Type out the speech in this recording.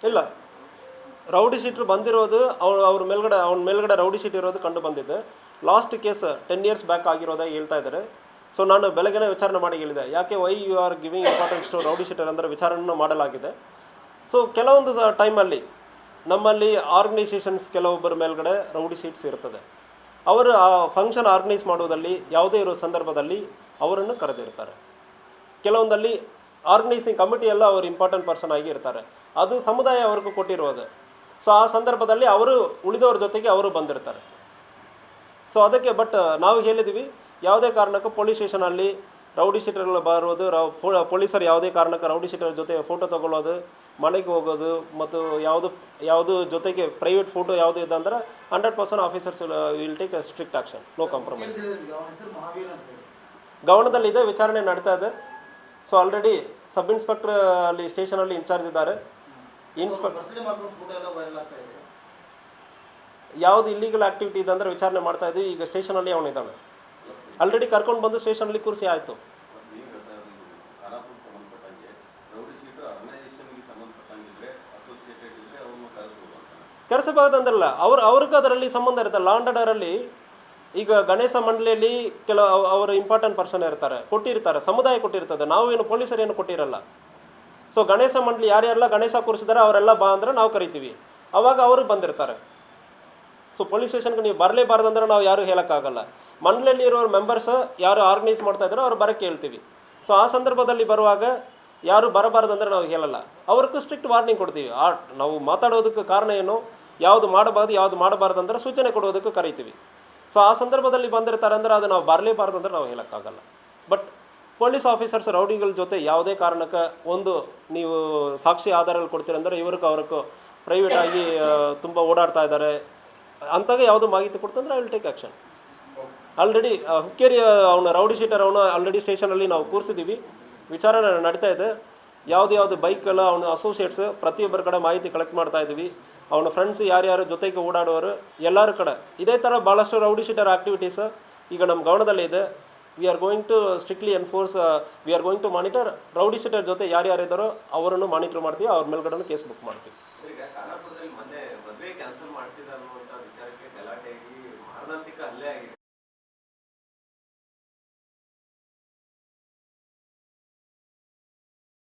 ಇಲ್ಲ, ರೌಡಿ ಶೀಟ್ರು ಬಂದಿರೋದು ಅವ್ನ ಮೇಲ್ಗಡೆ ರೌಡಿ ಶೀಟ್ ಇರೋದು ಕಂಡು ಬಂದಿದೆ. ಲಾಸ್ಟ್ ಕೇಸ್ 10 years ಬ್ಯಾಕ್ ಆಗಿರೋದಾಗಿ ಹೇಳ್ತಾ ಇದ್ದಾರೆ. ಸೊ ನಾನು ಬೆಳಗ್ಗೆನೇ ವಿಚಾರಣೆ ಮಾಡಿ ಹೇಳಿದೆ, ಯಾಕೆ why you are giving importance to rowdy sheeter ಅಂದರೆ ವಿಚಾರಣೆ ಮಾಡಲಾಗಿದೆ. ಸೊ ಕೆಲವೊಂದು ಟೈಮಲ್ಲಿ ನಮ್ಮಲ್ಲಿ ಆರ್ಗನೈಸೇಷನ್ಸ್ ಕೆಲವೊಬ್ಬರ ಮೇಲ್ಗಡೆ ರೌಡಿ ಶೀಟ್ಸ್ ಇರ್ತದೆ. ಅವರು ಆ ಫಂಕ್ಷನ್ ಆರ್ಗನೈಸ್ ಮಾಡೋದಲ್ಲಿ ಯಾವುದೇ ಇರೋ ಸಂದರ್ಭದಲ್ಲಿ ಅವರನ್ನು ಕರೆದಿರ್ತಾರೆ. ಕೆಲವೊಂದಲ್ಲಿ ಆರ್ಗನೈಸಿಂಗ್ ಕಮಿಟಿ ಎಲ್ಲ ಅವರು ಇಂಪಾರ್ಟೆಂಟ್ ಪರ್ಸನ್ ಆಗಿ ಇರ್ತಾರೆ. ಅದು ಸಮುದಾಯ ಅವ್ರಿಗೂ ಕೊಟ್ಟಿರೋದು. ಸೊ ಆ ಸಂದರ್ಭದಲ್ಲಿ ಅವರು ಉಳಿದವ್ರ ಜೊತೆಗೆ ಅವರು ಬಂದಿರ್ತಾರೆ. ಸೊ ಅದಕ್ಕೆ ಬಟ್ ನಾವು ಹೇಳಿದ್ವಿ, ಯಾವುದೇ ಕಾರಣಕ್ಕೂ ಪೊಲೀಸ್ ಸ್ಟೇಷನಲ್ಲಿ ರೌಡಿ ಶೀಟರ್ಗಳು ಬರೋದು, ಪೊಲೀಸರು ಯಾವುದೇ ಕಾರಣಕ್ಕೆ ರೌಡಿ ಶೀಟರ್ ಜೊತೆ ಫೋಟೋ ತೊಗೊಳ್ಳೋದು, ಮನೆಗೆ ಹೋಗೋದು ಮತ್ತು ಯಾವುದು ಜೊತೆಗೆ ಪ್ರೈವೇಟ್ ಫೋಟೋ ಯಾವುದು ಇದೆ ಅಂದರೆ 100% officers will take strict action, no compromise. ಗಮನದಲ್ಲಿದೆ, ವಿಚಾರಣೆ ನಡೀತಾ ಇದೆ. ಸೊ ಆಲ್ರೆಡಿ ಸಬ್ ಇನ್ಸ್ಪೆಕ್ಟರ್ ಅಲ್ಲಿ ಸ್ಟೇಷನಲ್ಲಿ ಇನ್ಚಾರ್ಜ್ ಇದ್ದಾರೆ. ಯಾವುದು ಇಲ್ಲಿಗಲ್ ಆ್ಯಕ್ಟಿವಿಟಿ ಇದೆ ಅಂದರೆ ವಿಚಾರಣೆ ಮಾಡ್ತಾ ಇದ್ದೀವಿ. ಈಗ ಸ್ಟೇಷನಲ್ಲಿ ಅವನಿದ್ದಾನೆ, ಆಲ್ರೆಡಿ ಕರ್ಕೊಂಡು ಬಂದು ಸ್ಟೇಷನಲ್ಲಿ ಕೂರಿಸಿ ಆಯಿತು. ಕರೆಸಬಹುದಂದ್ರಲ್ಲ, ಅವ್ರಿಗೆ ಅದರಲ್ಲಿ ಸಂಬಂಧ ಇರುತ್ತೆ. ಲಾ ಆ್ಯಂಡ್ ಆರ್ಡರಲ್ಲಿ ಈಗ ಗಣೇಶ ಮಂಡಳಿಯಲ್ಲಿ ಅವರು ಇಂಪಾರ್ಟೆಂಟ್ ಪರ್ಸನ್ ಇರ್ತಾರೆ, ಕೊಟ್ಟಿರ್ತಾರೆ, ಸಮುದಾಯ ಕೊಟ್ಟಿರ್ತದೆ. ನಾವೇನು ಪೊಲೀಸರು ಏನು ಕೊಟ್ಟಿರಲ್ಲ. ಸೊ ಗಣೇಶ ಮಂಡಳಿ ಯಾರ್ಯಾರೆಲ್ಲ ಗಣೇಶ ಕೂರಿಸಿದಾರೆ ಅವರೆಲ್ಲ ಬಾ ಅಂದರೆ ನಾವು ಕರಿತೀವಿ, ಅವಾಗ ಅವರು ಬಂದಿರ್ತಾರೆ. ಸೊ ಪೊಲೀಸ್ ಸ್ಟೇಷನ್ಗೆ ನೀವು ಬರಲೇಬಾರ್ದಂದ್ರೆ ನಾವು ಯಾರು ಹೇಳೋಕ್ಕಾಗಲ್ಲ. ಮಂಡಳಿಯಲ್ಲಿ ಇರೋರು ಮೆಂಬರ್ಸ್ ಯಾರು ಆರ್ಗನೈಸ್ ಮಾಡ್ತಾ ಇದ್ದಾರೋ ಅವ್ರು ಬರೋಕ್ಕೆ ಹೇಳ್ತೀವಿ. ಸೊ ಆ ಸಂದರ್ಭದಲ್ಲಿ ಬರುವಾಗ ಯಾರು ಬರಬಾರ್ದಂದ್ರೆ ನಾವು ಹೇಳಲ್ಲ, ಅವ್ರಿಗೂ ಸ್ಟ್ರಿಕ್ಟ್ ವಾರ್ನಿಂಗ್ ಕೊಡ್ತೀವಿ. ನಾವು ಮಾತಾಡೋದಕ್ಕೆ ಕಾರಣ ಏನು, ಯಾವುದು ಮಾಡಬಾರ್ದು ಯಾವುದು ಮಾಡಬಾರ್ದು ಅಂದರೆ ಸೂಚನೆ ಕೊಡೋದಕ್ಕೆ ಕರಿತೀವಿ. ಸೊ ಆ ಸಂದರ್ಭದಲ್ಲಿ ಬಂದಿರ್ತಾರೆ ಅಂದರೆ ಅದು ನಾವು ಬರಲೇಬಾರ್ದು ಅಂದರೆ ನಾವು ಹೇಳೋಕ್ಕಾಗಲ್ಲ. ಬಟ್ ಪೊಲೀಸ್ ಆಫೀಸರ್ಸ್ ರೌಡಿಗಳ ಜೊತೆ ಯಾವುದೇ ಕಾರಣಕ್ಕೆ ನೀವು ಸಾಕ್ಷಿ ಆಧಾರಗಳು ಕೊಡ್ತೀರಂದರೆ ಅವ್ರಿಗೂ ಪ್ರೈವೇಟಾಗಿ ತುಂಬ ಓಡಾಡ್ತಾ ಇದ್ದಾರೆ ಅಂತಾಗ ಯಾವುದು ಮಾಹಿತಿ ಕೊಡ್ತಂದ್ರೆ I will take action. Already Hukkeri ಅವನ ರೌಡಿ ಶೀಟರ್ ಆಲ್ರೆಡಿ ಸ್ಟೇಷನಲ್ಲಿ ನಾವು ಕೂರಿಸಿದ್ದೀವಿ, ವಿಚಾರಣೆ ನಡೀತಾ ಇದೆ. ಯಾವುದು ಬೈಕೆಲ್ಲ ಅವನ ಅಸೋಸಿಯೇಟ್ಸ್ ಪ್ರತಿಯೊಬ್ಬರ ಕಡೆ ಮಾಹಿತಿ ಕಲೆಕ್ಟ್ ಮಾಡ್ತಾ ಇದ್ದೀವಿ. ಅವನ ಫ್ರೆಂಡ್ಸ್ ಯಾರ್ಯಾರು ಜೊತೆಗೆ ಓಡಾಡೋರು ಎಲ್ಲರ ಕಡೆ ಇದೇ ಥರ ಭಾಳಷ್ಟು ರೌಡಿ ಶೀಟರ್ ಆ್ಯಕ್ಟಿವಿಟೀಸ್ ಈಗ ನಮ್ಮ ಗಮನದಲ್ಲಿ ಇದೆ. We are going to strictly enforce, we are going to monitor. Rowdy sheeter ಜೊತೆ ಯಾರ್ಯಾರಿದ್ದಾರೋ ಅವರನ್ನು ಮಾನಿಟರ್ ಮಾಡ್ತೀವಿ, ಅವ್ರ ಮೇಲ್ಗಡೆ ಕೇಸ್ ಬುಕ್ ಮಾಡ್ತೀವಿ. ಮದುವೆ ಕ್ಯಾನ್ಸಲ್ ಮಾಡಿಸಿದ ಅನ್ನುವಂಥ ವಿಚಾರಕ್ಕೆ ಗಲಾಟೆಯಾಗಿ ಮಾರಣಾಂತಿಕ ಹಲ್ಲೆ ಆಗಿದೆ.